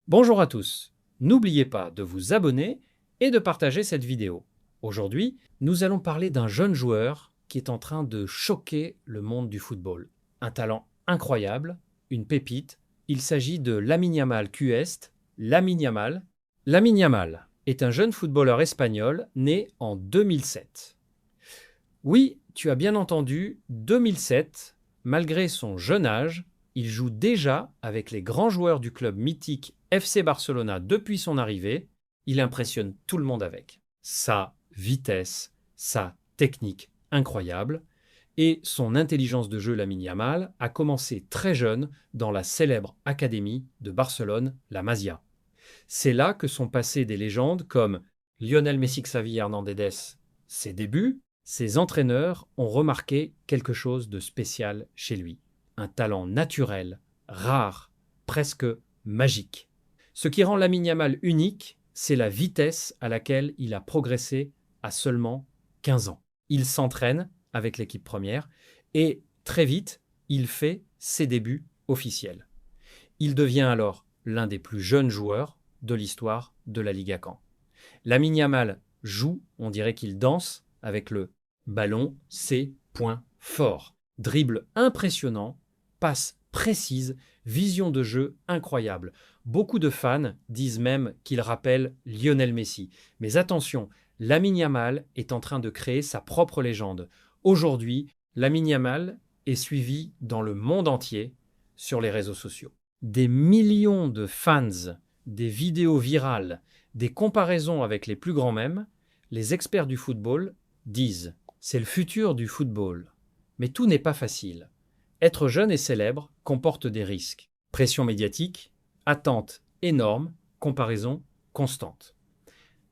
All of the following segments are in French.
Bonjour à tous, n'oubliez pas de vous abonner et de partager cette vidéo. Aujourd'hui, nous allons parler d'un jeune joueur qui est en train de choquer le monde du football. Un talent incroyable, une pépite, il s'agit de Lamine Yamal QS, Lamine Yamal. Lamine Yamal est un jeune footballeur espagnol né en 2007. Oui, tu as bien entendu, 2007, malgré son jeune âge, il joue déjà avec les grands joueurs du club mythique FC Barcelona depuis son arrivée. Il impressionne tout le monde avec sa vitesse, sa technique incroyable et son intelligence de jeu. Lamine Yamal a commencé très jeune dans la célèbre académie de Barcelone, la Masia. C'est là que sont passées des légendes comme Lionel Messi, Xavi Hernandez. Ses débuts, ses entraîneurs ont remarqué quelque chose de spécial chez lui. Un talent naturel, rare, presque magique. Ce qui rend Lamine Yamal unique, c'est la vitesse à laquelle il a progressé à seulement 15 ans. Il s'entraîne avec l'équipe première et très vite, il fait ses débuts officiels. Il devient alors l'un des plus jeunes joueurs de l'histoire de la Liga Caen. Lamine Yamal joue, on dirait qu'il danse avec le ballon, ses points forts. Dribble impressionnant, passe précise, vision de jeu incroyable. Beaucoup de fans disent même qu'il rappelle Lionel Messi. Mais attention, Lamine Yamal est en train de créer sa propre légende. Aujourd'hui, Lamine Yamal est suivi dans le monde entier sur les réseaux sociaux. Des millions de fans, des vidéos virales, des comparaisons avec les plus grands même, les experts du football disent « c'est le futur du football ». Mais tout n'est pas facile. Être jeune et célèbre comporte des risques. Pression médiatique, attente énorme, comparaison constante.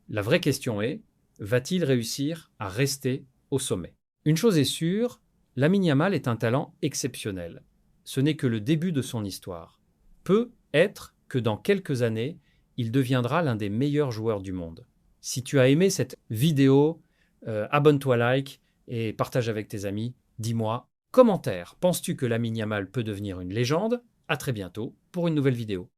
La vraie question est, va-t-il réussir à rester au sommet? Une chose est sûre, Lamine Yamal est un talent exceptionnel. Ce n'est que le début de son histoire. Peut être que dans quelques années, il deviendra l'un des meilleurs joueurs du monde. Si tu as aimé cette vidéo, abonne-toi, like et partage avec tes amis. Dis-moi, commentaire, penses-tu que Lamine Yamal peut devenir une légende? À très bientôt pour une nouvelle vidéo.